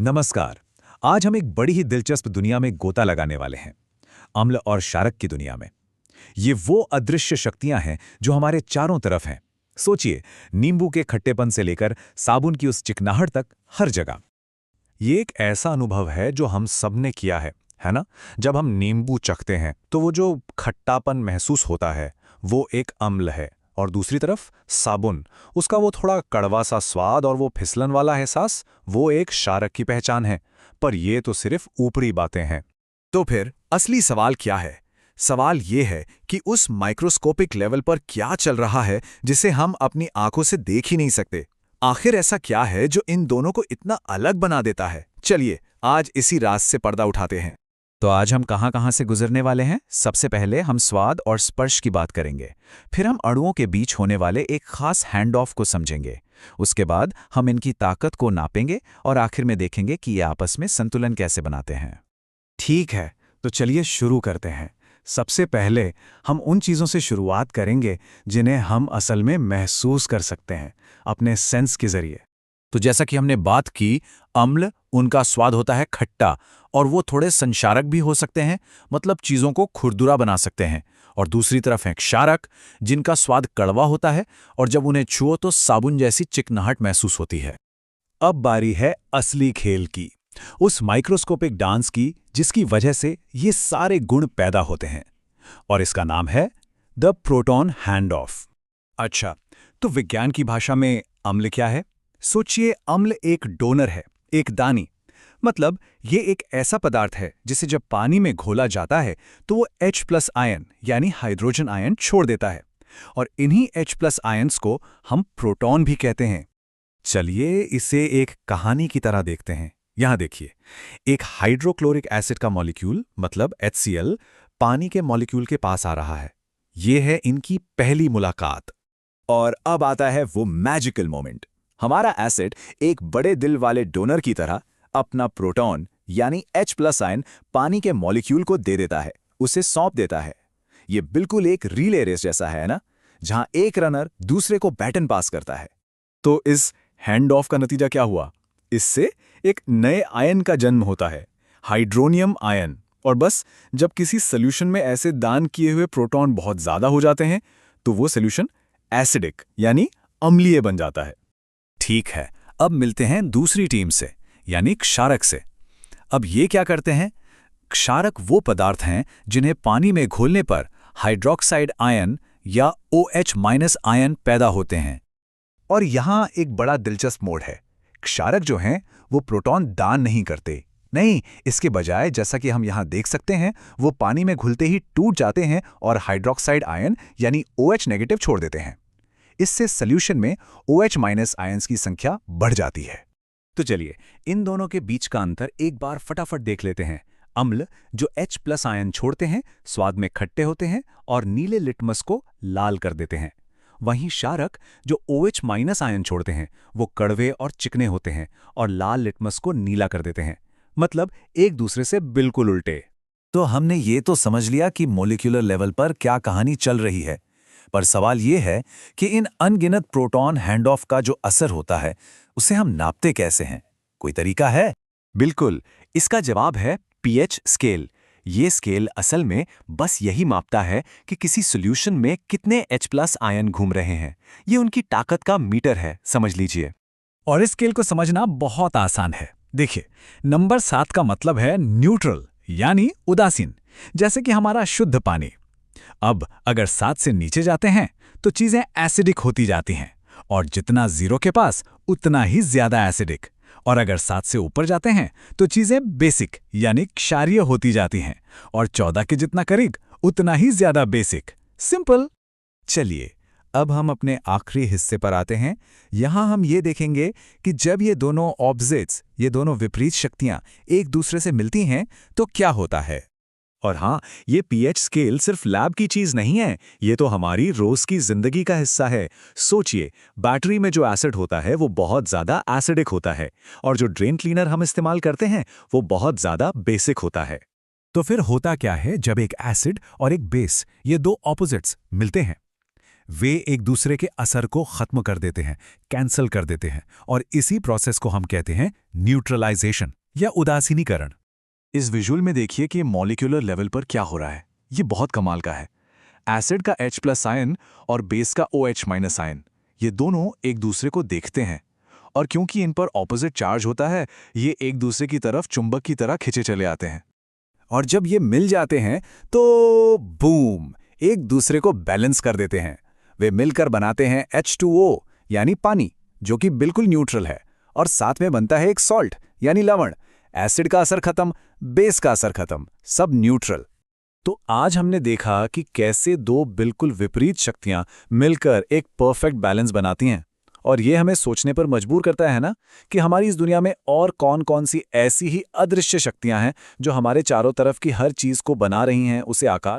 नमस्कार। आज हम एक बड़ी ही दिलचस्प दुनिया में गोता लगाने वाले हैं, अम्ल और क्षारक की दुनिया में। ये वो अदृश्य शक्तियां हैं जो हमारे चारों तरफ हैं। सोचिए, नींबू के खट्टेपन से लेकर साबुन की उस चिकनाहट तक, हर जगह। ये एक ऐसा अनुभव है जो हम सब ने किया है ना? जब हम नींबू चखते हैं तो वो जो खट्टापन महसूस होता है वो एक अम्ल है, और दूसरी तरफ साबुन, उसका वो थोड़ा कड़वा सा स्वाद और वो फिसलन वाला एहसास, वो एक क्षारक की पहचान है। पर ये तो सिर्फ ऊपरी बातें हैं। तो फिर असली सवाल क्या है? सवाल ये है कि उस माइक्रोस्कोपिक लेवल पर क्या चल रहा है जिसे हम अपनी आंखों से देख ही नहीं सकते। आखिर ऐसा क्या है जो इन दोनों को इतना अलग बना देता है? चलिए आज इसी राज से पर्दा उठाते हैं। तो आज हम कहां से गुजरने वाले हैं? सबसे पहले हम स्वाद और स्पर्श की बात करेंगे। फिर हम अणुओं के बीच होने वाले एक खास हैंड ऑफ को समझेंगे। उसके बाद हम इनकी ताकत को नापेंगे और आखिर में देखेंगे कि ये आपस में संतुलन कैसे बनाते हैं। ठीक है, तो चलिए शुरू करते हैं। सबसे पहले हम उन चीज़ों से शुरुआत करेंगे जिन्हें हम असल में महसूस कर सकते हैं अपने सेंस के जरिए। तो जैसा कि हमने बात की, अम्ल, उनका स्वाद होता है खट्टा, और वो थोड़े संक्षारक भी हो सकते हैं, मतलब चीज़ों को खुरदुरा बना सकते हैं। और दूसरी तरफ हैं क्षारक, जिनका स्वाद कड़वा होता है और जब उन्हें छुओ तो साबुन जैसी चिकनाहट महसूस होती है। अब बारी है असली खेल की, उस माइक्रोस्कोपिक डांस की जिसकी वजह से ये सारे गुण पैदा होते हैं, और इसका नाम है द प्रोटॉन हैंड ऑफ। अच्छा, तो विज्ञान की भाषा में अम्ल क्या है? सोचिए, अम्ल एक डोनर है, एक दानी। मतलब ये एक ऐसा पदार्थ है जिसे जब पानी में घोला जाता है तो वो H+ आयन यानी हाइड्रोजन आयन छोड़ देता है, और इन्हीं H+ आयन्स को हम प्रोटॉन भी कहते हैं। चलिए इसे एक कहानी की तरह देखते हैं। यहां देखिए, एक हाइड्रोक्लोरिक एसिड का मॉलिक्यूल मतलब HCl पानी के मॉलिक्यूल के पास आ रहा है। ये है इनकी पहली मुलाकात। और अब आता है वो मैजिकल मोमेंट। हमारा एसिड एक बड़े दिल वाले डोनर की तरह अपना प्रोटॉन यानी H+ आयन पानी के मॉलिक्यूल को दे देता है, उसे सौंप देता है। ये बिल्कुल एक रिले रेस जैसा है ना, जहां एक रनर दूसरे को बैटन पास करता है। तो इस हैंड ऑफ का नतीजा क्या हुआ? इससे एक नए आयन का जन्म होता है, हाइड्रोनियम आयन। और बस जब किसी सोल्यूशन में ऐसे दान किए हुए प्रोटॉन बहुत ज्यादा हो जाते हैं तो वो सोल्यूशन एसिडिक यानी अम्लीय बन जाता है। ठीक है, अब मिलते हैं दूसरी टीम से, यानी क्षारक से। अब ये क्या करते हैं? क्षारक वो पदार्थ हैं जिन्हें पानी में घोलने पर हाइड्रोक्साइड आयन या OH- आयन पैदा होते हैं। और यहां एक बड़ा दिलचस्प मोड़ है। क्षारक जो हैं वो प्रोटॉन दान नहीं करते, नहीं, इसके बजाय जैसा कि हम यहां देख सकते हैं, वो पानी में घुलते ही टूट जाते हैं और हाइड्रोक्साइड आयन यानी OH- छोड़ देते हैं। इससे सॉल्यूशन में OH- आयन्स की संख्या बढ़ जाती है। तो चलिए इन दोनों के बीच का अंतर एक बार फटाफट देख लेते हैं। अम्ल जो H+ आयन छोड़ते हैं स्वाद में खट्टे होते हैं और नीले लिटमस को लाल कर देते हैं। वहीं क्षारक जो OH- आयन छोड़ते हैं वो कड़वे और चिकने होते हैं और लाल लिटमस को नीला कर देते हैं। मतलब एक दूसरे से बिल्कुल उल्टे। तो हमने ये तो समझ लिया कि मॉलिक्यूलर लेवल पर क्या कहानी चल रही है, पर सवाल ये है कि इन अनगिनत प्रोटॉन हैंड ऑफ का जो असर होता है उसे हम नापते कैसे हैं? कोई तरीका है? बिल्कुल, इसका जवाब है pH स्केल। ये स्केल असल में बस यही मापता है कि किसी सॉल्यूशन में कितने H+ आयन घूम रहे हैं। ये उनकी ताकत का मीटर है, समझ लीजिए। और इस स्केल को समझना बहुत आसान है। देखिए, नंबर 7 का मतलब है न्यूट्रल यानी उदासीन, जैसे कि हमारा शुद्ध पानी। अब अगर 7 से नीचे जाते हैं तो चीजें एसिडिक होती जाती हैं, और जितना 0 के पास उतना ही ज्यादा एसिडिक। और अगर 7 से ऊपर जाते हैं तो चीजें बेसिक यानी क्षारीय होती जाती हैं, और 14 के जितना करीब उतना ही ज्यादा बेसिक। सिंपल। चलिए अब हम अपने आखिरी हिस्से पर आते हैं। यहां हम ये देखेंगे कि जब ये दोनों ऑपोजिट्स, ये दोनों विपरीत शक्तियां एक दूसरे से मिलती हैं तो क्या होता है। और हाँ, ये pH स्केल सिर्फ लैब की चीज नहीं है, ये तो हमारी रोज की जिंदगी का हिस्सा है। सोचिए, बैटरी में जो एसिड होता है वो बहुत ज्यादा एसिडिक होता है, और जो ड्रेन क्लीनर हम इस्तेमाल करते हैं वो बहुत ज्यादा बेसिक होता है। तो फिर होता क्या है जब एक एसिड और एक बेस, ये दो ऑपोजिट्स मिलते हैं? वे एक दूसरे के असर को खत्म कर देते हैं, कैंसल कर देते हैं, और इसी प्रोसेस को हम कहते हैं न्यूट्रलाइजेशन या उदासीनीकरण। इस विजुअल में देखिए कि मॉलिक्यूलर लेवल पर क्या हो रहा है। ये बहुत कमाल का है। एसिड का H+ आयन और बेस का OH- आयन, ये दोनों एक दूसरे को देखते हैं, और क्योंकि इन पर ऑपोजिट चार्ज होता है, ये एक दूसरे की तरफ चुंबक की तरह खिंचे चले आते हैं। और जब ये मिल जाते हैं तो बूम, एक दूसरे को बैलेंस कर देते हैं। वे मिलकर बनाते हैं H2O यानी पानी, जो कि बिल्कुल न्यूट्रल है, और साथ में बनता है एक सॉल्ट यानी लवण। एसिड का असर खत्म, बेस का असर खत्म, सब न्यूट्रल। तो आज हमने देखा कि कैसे दो बिल्कुल विपरीत शक्तियां मिलकर एक परफेक्ट बैलेंस बनाती हैं, और ये हमें सोचने पर मजबूर करता है ना कि हमारी इस दुनिया में और कौन-कौन सी ऐसी ही अदृश्य शक्तियां हैं जो हमारे चारों तरफ की हर चीज को बना रही हैं, उसे आकार